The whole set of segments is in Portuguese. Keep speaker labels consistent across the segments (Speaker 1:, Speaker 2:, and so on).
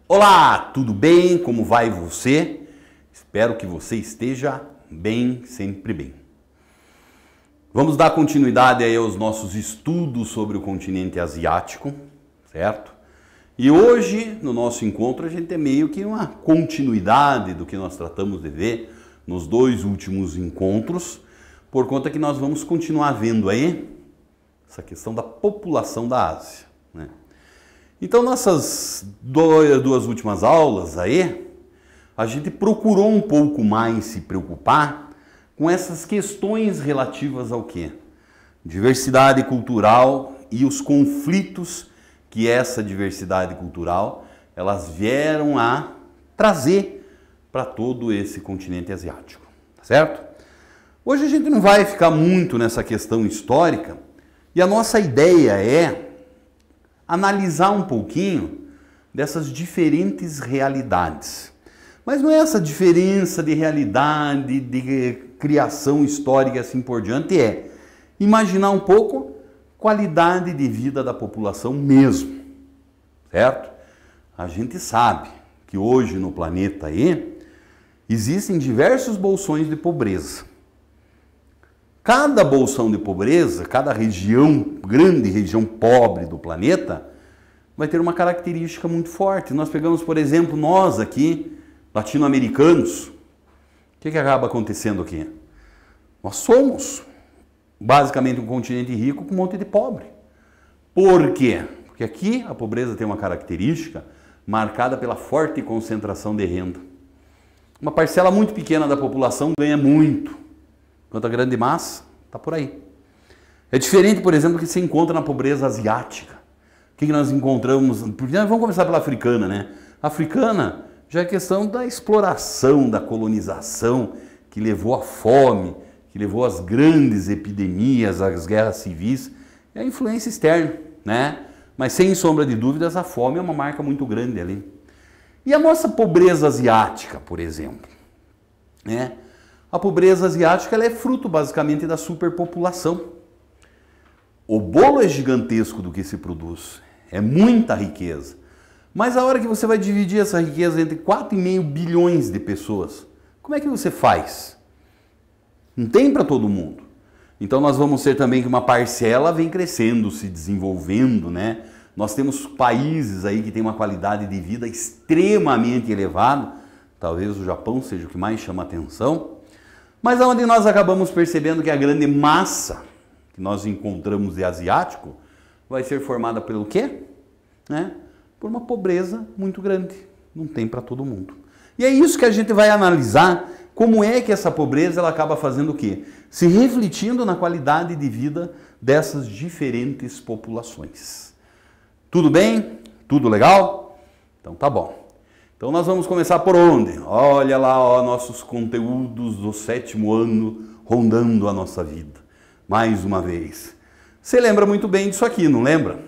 Speaker 1: Olá, tudo bem? Como vai você? Espero que você esteja bem, sempre bem. Vamos dar continuidade aí aos nossos estudos sobre o continente asiático, certo? E hoje, no nosso encontro, a gente tem meio que uma continuidade do que nós tratamos de ver nos dois últimos encontros, por conta que nós vamos continuar vendo aí essa questão da população da Ásia, né? Então, nessas duas últimas aulas aí, a gente procurou um pouco mais se preocupar com essas questões relativas ao quê? Diversidade cultural e os conflitos que essa diversidade cultural elas vieram a trazer para todo esse continente asiático, tá certo? Hoje a gente não vai ficar muito nessa questão histórica e a nossa ideia é analisar um pouquinho dessas diferentes realidades. Mas não é essa diferença de realidade, de criação histórica e assim por diante, é imaginar um pouco qualidade de vida da população mesmo, certo? A gente sabe que hoje no planeta aí existem diversos bolsões de pobreza. Cada bolsão de pobreza, cada região, grande região pobre do planeta, vai ter uma característica muito forte. Nós pegamos, por exemplo, nós aqui, latino-americanos, o que acaba acontecendo aqui? Nós somos basicamente um continente rico com um monte de pobre. Por quê? Porque aqui a pobreza tem uma característica marcada pela forte concentração de renda. Uma parcela muito pequena da população ganha muito, enquanto a grande massa está por aí. É diferente, por exemplo, do que se encontra na pobreza asiática. O que nós encontramos? Vamos começar pela africana, né? A africana já é questão da exploração, da colonização, que levou à fome, que levou às grandes epidemias, às guerras civis, é a influência externa, né? Mas sem sombra de dúvidas, a fome é uma marca muito grande ali. E a nossa pobreza asiática, por exemplo, né? A pobreza asiática ela é fruto basicamente da superpopulação. O bolo é gigantesco do que se produz, é muita riqueza. Mas a hora que você vai dividir essa riqueza entre 4,5 bilhões de pessoas, como é que você faz? Não tem para todo mundo. Então nós vamos ter também que uma parcela vem crescendo, se desenvolvendo, né? Nós temos países aí que têm uma qualidade de vida extremamente elevada, talvez o Japão seja o que mais chama atenção, mas onde nós acabamos percebendo que a grande massa que nós encontramos de asiático vai ser formada pelo quê? Né? Por uma pobreza muito grande. Não tem para todo mundo. E é isso que a gente vai analisar, como é que essa pobreza ela acaba fazendo o quê? Se refletindo na qualidade de vida dessas diferentes populações. Tudo bem? Tudo legal? Então tá bom. Então nós vamos começar por onde? Olha lá, ó, nossos conteúdos do 7º ano rondando a nossa vida. Mais uma vez. Você lembra muito bem disso aqui, não lembra?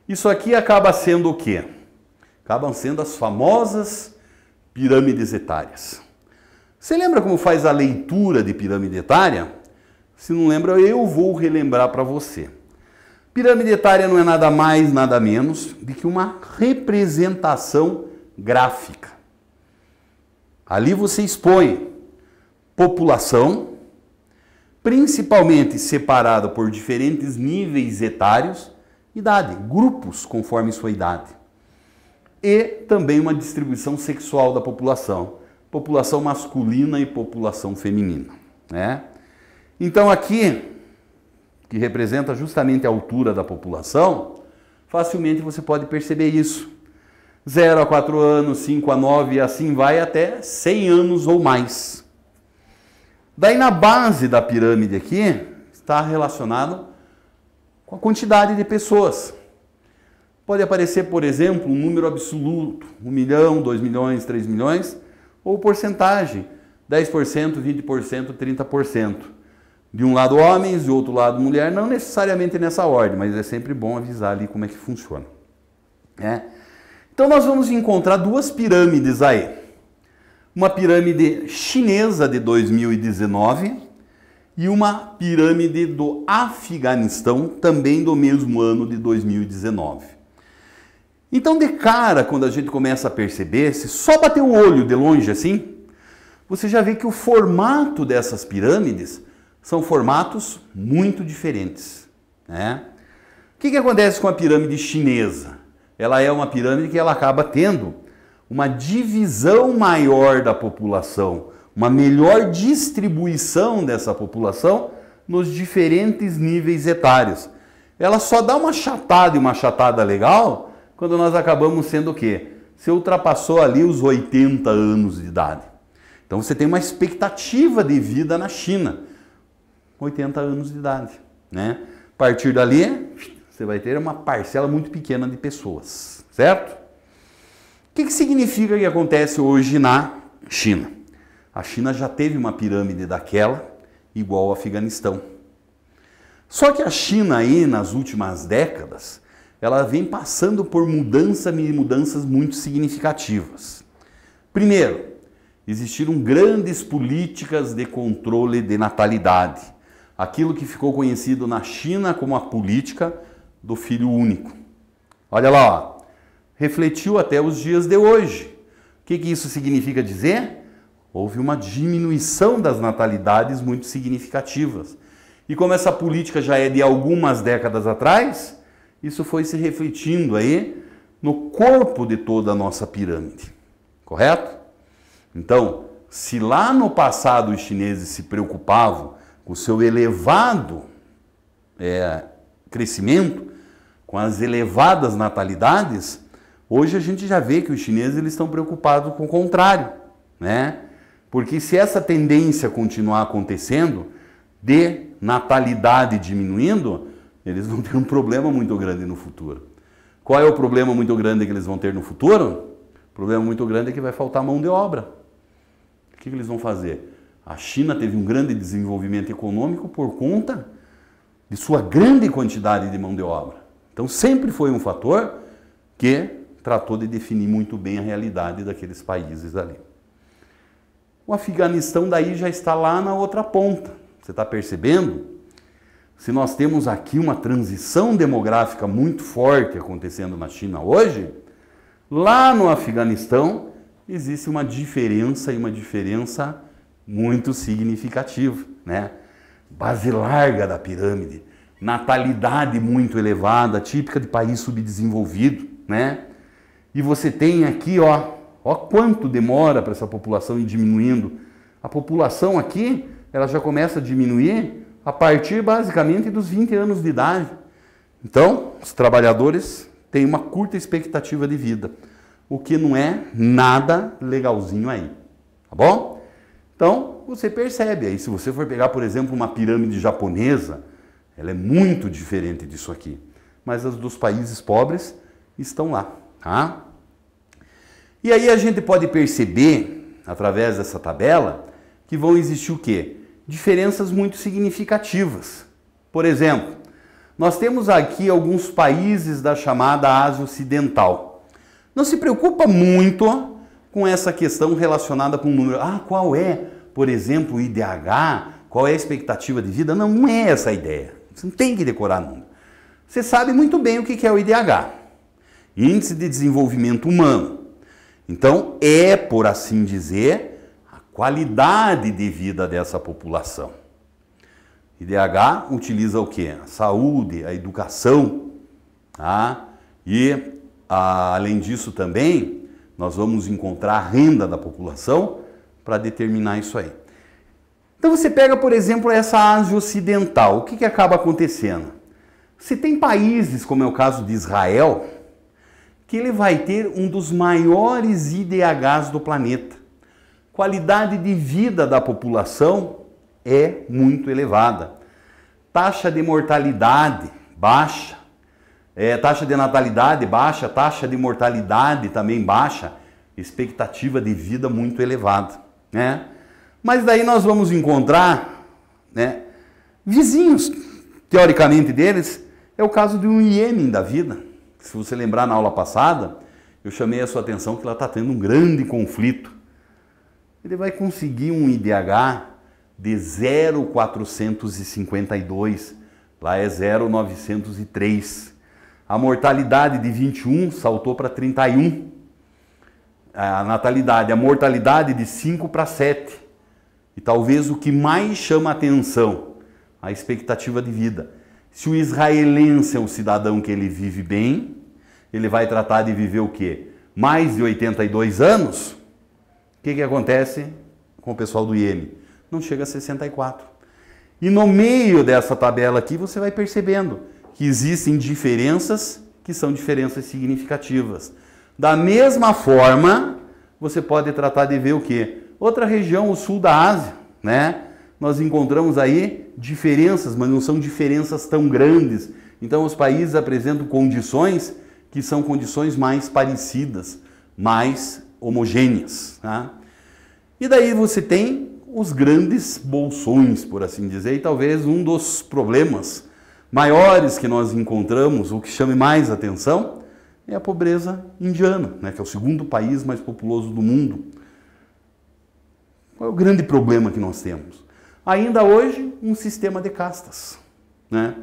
Speaker 1: Isso aqui acaba sendo o quê? Acabam sendo as famosas pirâmides etárias. Você lembra como faz a leitura de pirâmide etária? Se não lembra, eu vou relembrar para você. Pirâmide etária não é nada mais, nada menos do que uma representação gráfica. Ali você expõe população, principalmente separada por diferentes níveis etários, idade, grupos conforme sua idade. E também uma distribuição sexual da população, população masculina e população feminina, né? Então aqui, que representa justamente a altura da população, facilmente você pode perceber isso. 0 a 4 anos, 5 a 9 e assim vai até 100 anos ou mais. Daí na base da pirâmide aqui está relacionado com a quantidade de pessoas. Pode aparecer, por exemplo, um número absoluto, 1 milhão, 2 milhões, 3 milhões, ou porcentagem, 10%, 20%, 30%. De um lado homens, do outro lado mulher, não necessariamente nessa ordem, mas é sempre bom avisar ali como é que funciona, né? Então nós vamos encontrar duas pirâmides aí. Uma pirâmide chinesa de 2019 e uma pirâmide do Afeganistão, também do mesmo ano de 2019. Então, de cara, quando a gente começa a perceber, se só bater o olho de longe assim, você já vê que o formato dessas pirâmides são formatos muito diferentes, né? O que acontece com a pirâmide chinesa? Ela é uma pirâmide que ela acaba tendo uma divisão maior da população, uma melhor distribuição dessa população nos diferentes níveis etários. Ela só dá uma achatada e uma achatada legal quando nós acabamos sendo o quê? Você ultrapassou ali os 80 anos de idade. Então você tem uma expectativa de vida na China, 80 anos de idade, né? A partir dali, você vai ter uma parcela muito pequena de pessoas, certo? O que significa que acontece hoje na China? A China já teve uma pirâmide daquela igual ao Afeganistão. Só que a China aí, nas últimas décadas, ela vem passando por mudanças muito significativas. Primeiro, existiram grandes políticas de controle de natalidade. Aquilo que ficou conhecido na China como a política do filho único. Olha lá, ó, refletiu até os dias de hoje. O que isso significa dizer? Houve uma diminuição das natalidades muito significativas. E como essa política já é de algumas décadas atrás, isso foi se refletindo aí no corpo de toda a nossa pirâmide, correto? Então, se lá no passado os chineses se preocupavam com o seu elevado crescimento, com as elevadas natalidades, hoje a gente já vê que os chineses eles estão preocupados com o contrário, né? Porque se essa tendência continuar acontecendo, de natalidade diminuindo, eles vão ter um problema muito grande no futuro. Qual é o problema muito grande que eles vão ter no futuro? O problema muito grande é que vai faltar mão de obra. O que eles vão fazer? A China teve um grande desenvolvimento econômico por conta de sua grande quantidade de mão de obra. Então sempre foi um fator que tratou de definir muito bem a realidade daqueles países ali. O Afeganistão daí já está lá na outra ponta. Você está percebendo? Se nós temos aqui uma transição demográfica muito forte acontecendo na China hoje, lá no Afeganistão existe uma diferença e uma diferença muito significativa, né? Base larga da pirâmide, natalidade muito elevada, típica de país subdesenvolvido, né? E você tem aqui, ó quanto demora para essa população ir diminuindo. A população aqui, ela já começa a diminuir a partir basicamente dos 20 anos de idade. Então, os trabalhadores têm uma curta expectativa de vida, o que não é nada legalzinho aí, tá bom? Então, você percebe aí, se você for pegar, por exemplo, uma pirâmide japonesa, ela é muito diferente disso aqui, mas as dos países pobres estão lá, tá? E aí a gente pode perceber, através dessa tabela, que vão existir o quê? Diferenças muito significativas. Por exemplo, nós temos aqui alguns países da chamada Ásia Ocidental. Não se preocupa muito com essa questão relacionada com o número. Qual é, por exemplo, o IDH? Qual é a expectativa de vida? Não, não é essa a ideia. Você não tem que decorar número. Você sabe muito bem o que é o IDH. Índice de Desenvolvimento Humano. Então, é, por assim dizer, a qualidade de vida dessa população. IDH utiliza o quê? A saúde, a educação, tá? E, além disso também, nós vamos encontrar a renda da população para determinar isso aí. Então você pega, por exemplo, essa Ásia Ocidental. O que acaba acontecendo? Se tem países, como é o caso de Israel, que ele vai ter um dos maiores IDHs do planeta. Qualidade de vida da população é muito elevada. Taxa de mortalidade baixa, taxa de natalidade baixa, taxa de mortalidade também baixa, expectativa de vida muito elevada, né? Mas daí nós vamos encontrar, né, vizinhos, teoricamente deles, é o caso de um Iêmen da vida. Se você lembrar na aula passada, eu chamei a sua atenção que ela está tendo um grande conflito. Ele vai conseguir um IDH de 0,452, lá é 0,903. A mortalidade de 21 saltou para 31. A natalidade, a mortalidade de 5 para 7. E talvez o que mais chama a atenção, a expectativa de vida. Se o israelense é um cidadão que ele vive bem, ele vai tratar de viver o quê? Mais de 82 anos? O que acontece com o pessoal do Iêmen? Não chega a 64. E no meio dessa tabela aqui você vai percebendo que existem diferenças que são diferenças significativas. Da mesma forma, você pode tratar de ver o quê? Outra região, o sul da Ásia, né? Nós encontramos aí diferenças, mas não são diferenças tão grandes. Então os países apresentam condições que são condições mais parecidas, mais homogêneas. Tá? E daí você tem os grandes bolsões, por assim dizer, e talvez um dos problemas maiores que nós encontramos, o que chame mais atenção, é a pobreza indiana, né, que é o segundo país mais populoso do mundo. Qual é o grande problema que nós temos? Ainda hoje, um sistema de castas. Né?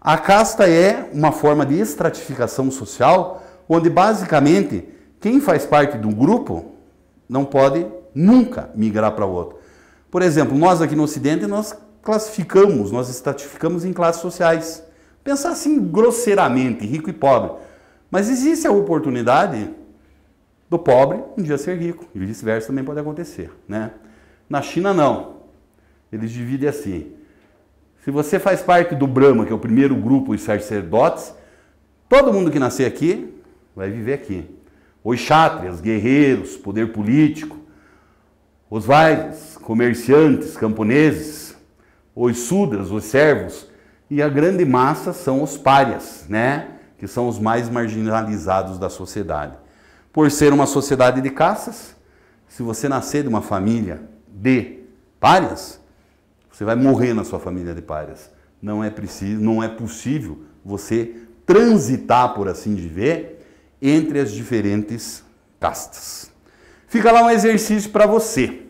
Speaker 1: A casta é uma forma de estratificação social, onde basicamente quem faz parte do grupo não pode nunca migrar para outro. Por exemplo, nós aqui no Ocidente, nós classificamos, nós estratificamos em classes sociais. Pensar assim grosseiramente, rico e pobre. Mas existe a oportunidade do pobre um dia ser rico, e vice-versa também pode acontecer. Né? Na China, não. Eles dividem assim. Se você faz parte do Brahma, que é o primeiro grupo de sacerdotes, todo mundo que nascer aqui vai viver aqui. Os kshatriyas, guerreiros, poder político, os vaishyas, comerciantes, camponeses, os sudras, os servos, e a grande massa são os párias, né? Que são os mais marginalizados da sociedade. Por ser uma sociedade de caças, se você nascer de uma família de párias, você vai morrer na sua família de párias. Não é possível você transitar, por assim dizer, entre as diferentes castas. Fica lá um exercício para você.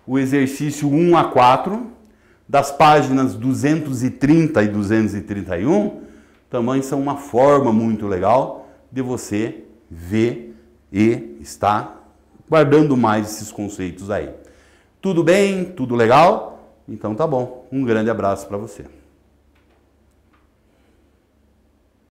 Speaker 1: O exercício 1 a 4, das páginas 230 e 231, também são uma forma muito legal de você ver e estar guardando mais esses conceitos aí. Tudo bem? Tudo legal? Então tá bom. Um grande abraço para você.